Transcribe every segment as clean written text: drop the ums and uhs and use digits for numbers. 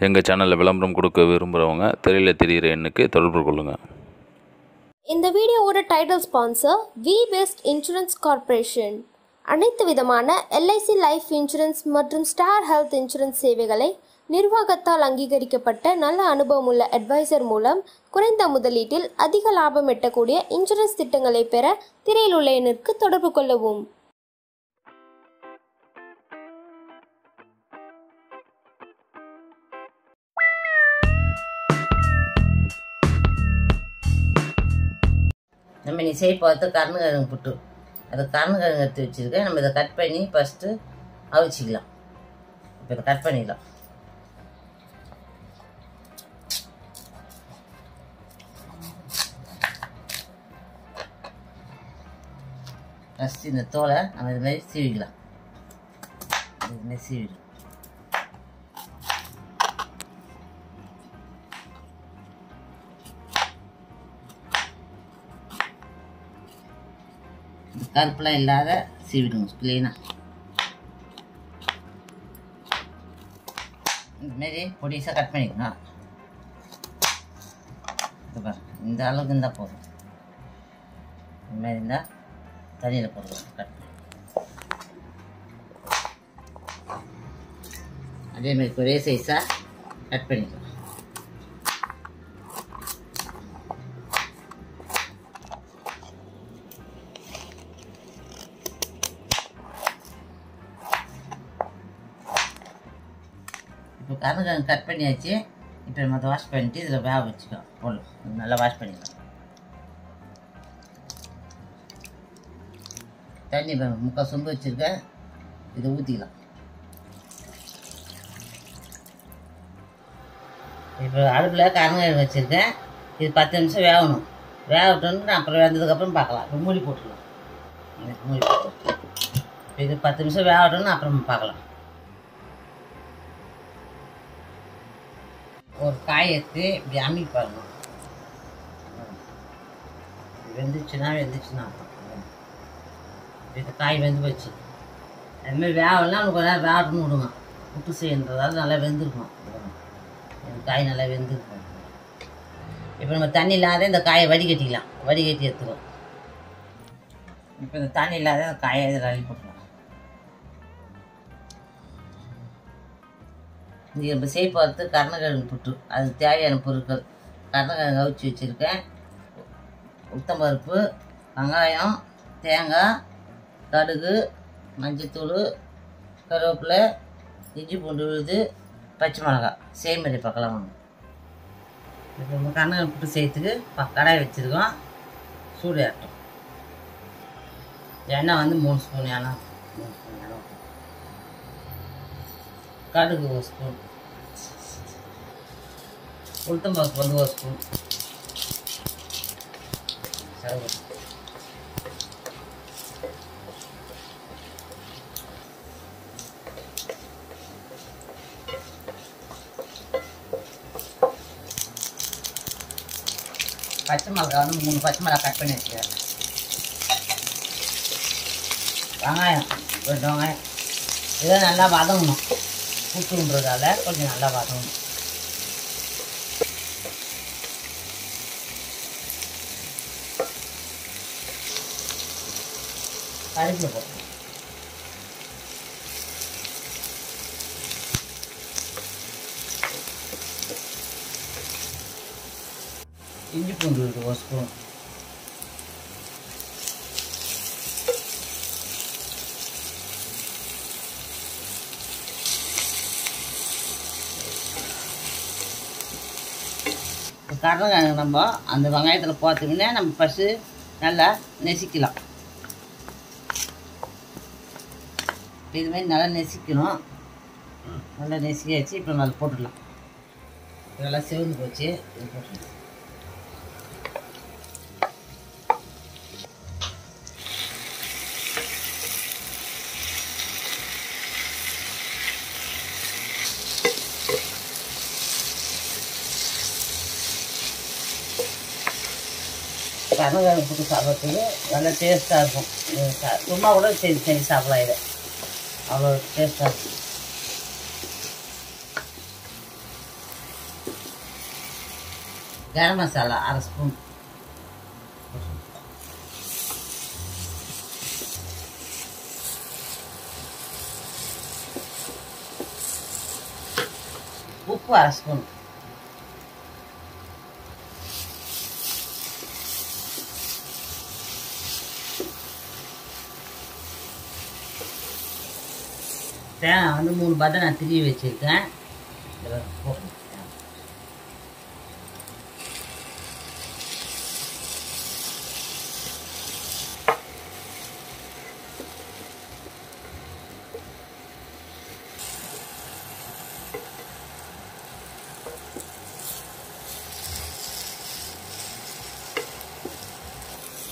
எங்கள் சேனலில் விளம்பரம் கொடுக்க விரும்புகிறவங்க திரையில் தெரிகிற எண்ணுக்கு தொடர்பு கொள்ளுங்கள். இந்த வீடியோவோட title sponsor V best insurance corporation. அனைத்து விதமான எல்ஐசி லைஃப் இன்சூரன்ஸ் மற்றும் ஸ்டார் ஹெல்த் இன்சூரன்ஸ் சேவைகளை நிர்வாகத்தால் அங்கீகரிக்கப்பட்ட நல்ல அனுபவம் உள்ள அட்வைசர் மூலம் குறைந்த முதலீட்டில் அதிக லாபம் எட்டக்கூடிய இன்சூரன்ஸ் திட்டங்களை பெற திரையில் உள்ள எண்ணிற்கு தொடர்பு கொள்ளவும். நம்ம நீ செய்ய பார்த்து கருணக்கிழங்கு புட்டு, அது கருணக்கிழங்கு எடுத்து வச்சுருக்கேன். நம்ம இதை கட் பண்ணி ஃபஸ்ட்டு அவிச்சிக்கலாம். இப்போ இதை கட் பண்ணிடலாம். ஃபஸ்ட்டு இந்த தோலை நம்ம இது மாதிரி சீவிக்கலாம். இதுமாதிரி சீவிக்கலாம். கருப்பெல்லாம் இல்லாத சீவிடுங்க க்ளீனாக. இதுமாரி பொடிசாக கட் பண்ணிக்கணும். இது பாரு, இந்த அளவுக்கு இருந்தால் போதும். இதுமாரி இருந்தால் தண்ணியில் போடுறோம். கட் பண்ணி அதேமாரி ஒரே சைஸாக கட் பண்ணிக்கலாம். இப்போ கருணக்கிழங்கு கட் பண்ணியாச்சு. இப்போ நம்ம அதை வாஷ் பண்ணிட்டு இதில் வேக வச்சுக்கலாம். போடலாம், நல்லா வாஷ் பண்ணிக்கலாம். தண்ணி முக்கால் சொம்பு வச்சுருக்கேன், இதை ஊற்றிக்கலாம். இப்போ அடுப்பில் கருணக்கிழங்கு வச்சுருக்கேன். இது 10 நிமிஷம் வேகணும். வேகட்டோன்னு அப்புறம் வெந்ததுக்கப்புறம் பார்க்கலாம். இப்போ மூடி போட்டுக்கலாம். மூடி போட்டுக்கலாம். இது 10 நிமிஷம் வேகட்டோன்னு அப்புறம் பார்க்கலாம். ஒரு காய் எடுத்து இப்படி அம்மி பாருங்க. வெந்துச்சுன்னா இந்த காய் வெந்து போச்சு. அதுமாதிரி வேகலாம் நமக்கு கொஞ்ச நேரம் வேகட்டுன்னு விடுங்க. புட்டு செய்யன்றதால நல்லா வெந்திருக்கும். இந்த காய் நல்லா வெந்திருக்கும். இப்போ நம்ம தண்ணி இல்லாத இந்த காயை வடிகட்டிக்கலாம். வடிகட்டி எடுத்துக்கலாம். இப்போ இந்த தண்ணி இல்லாத இந்த காயை இதில் அள்ளி போட்டுக்கலாம். இது நம்ம செய்ய பார்த்து கருணக்கிழங்கு புட்டு, அதுக்கு தேவையான பொருட்கள்: கருணக்கிழங்கு அவிச்சு வச்சுருக்கேன், உளுத்தம்பருப்பு, வெங்காயம், தேங்காய், கடுகு, மஞ்சத்தூள், கருவேப்பிலை, இஞ்சி பூண்டு விழுது, பச்சை மிளகாய். செய்முறை பார்க்கலாம் வாங்க. இப்போ நம்ம கருணக்கிழங்கு புட்டு செய்யறதுக்கு கடாய் வச்சுருக்கோம். சூடு ஏறட்டும். எண்ணெய் வந்து 3 ஸ்பூன் எண்ணெய். 3 ஸ்பூன் எண்ணெய். கடுகு 1 ஸ்பூன், உளுத்தம்பருப்பு வந்து 1 ஸ்பூன், பச்சை மிளகாய் வந்து 3 பச்சை மிளகாய் கட் பண்ணி வச்சுக்கிறேன். வெங்காயம் 2 வெங்காயம். இதை நல்லா வதங்கணும். புட்டுன்றதால கொஞ்சம் நல்லா வதங்கணும். கருவேப்பிலை போட்டு இஞ்சி பூண்டு 1 ஸ்பூன், கருணக்கிழங்கு நம்ம அந்த வெங்காயத்தில் போட்டுக்கினே நம்ம ஃபஸ்ட்டு நல்லா நெசிக்கலாம். இதுமாரி நல்லா நெசிக்கணும். நல்லா நெசிக்காச்சு. இப்போ நல்லா போட்டுடலாம். நல்லா சிவந்து போச்சு. இது போட்டுடலாம். கருணக்கிழங்கு புட்டு சாப்பிட்றதுக்கு நல்லா டேஸ்ட்டாக இருக்கும். சும்மா கூட செஞ்சு சாப்பிடலாம். இதை அவ்வளோ டேஸ்ட்டாக இருக்கும். கரம் மசாலா 1/2 ஸ்பூன், உப்பு 1/2 ஸ்பூன், தேங்காய் வந்து 3 பத்தை நான் திருவி வச்சுருக்கேன்.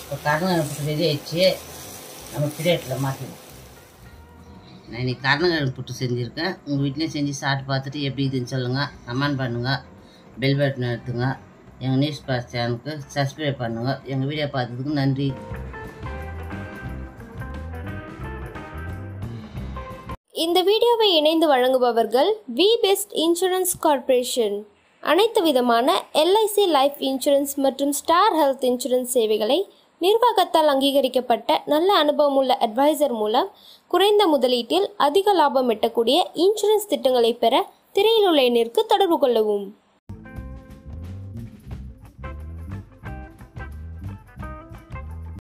இப்போ கருணக்கிழங்கு புட்டு ரெடி ஆயிடுச்சு. நம்ம பிளேட்டில் மாற்றிடுவோம். நான் இன்றைக்கி கருணக்கிழங்கு புட்டு செஞ்சுருக்கேன். உங்கள் வீட்லேயும் செஞ்சு சாப்பிட்டு பார்த்துட்டு எப்படி இதுன்னு சொல்லுங்கள், கமெண்ட் பண்ணுங்கள், பெல் பட்டன் எடுத்துங்க. எங்கள் நியூஸ் பாஸ் சேனலுக்கு சப்ஸ்கிரைப் பண்ணுங்கள். எங்கள் வீடியோ பார்த்ததுக்கு நன்றி. இந்த வீடியோவை இணைந்து வழங்குபவர்கள் வி பெஸ்ட் இன்சூரன்ஸ் கார்ப்பரேஷன். அனைத்து விதமான எல்ஐசி லைஃப் இன்சூரன்ஸ் மற்றும் ஸ்டார் ஹெல்த் இன்சூரன்ஸ் சேவைகளை நிர்வாகத்தால் அங்கீகரிக்கப்பட்ட நல்ல அனுபவமுள்ள அட்வைசர் மூலம் குறைந்த முதலீட்டில் அதிக லாபம் எட்டக்கூடிய இன்சூரன்ஸ் திட்டங்களை பெற திரையில் உள்ள எண்ணிற்கு தொடர்பு கொள்ளவும்.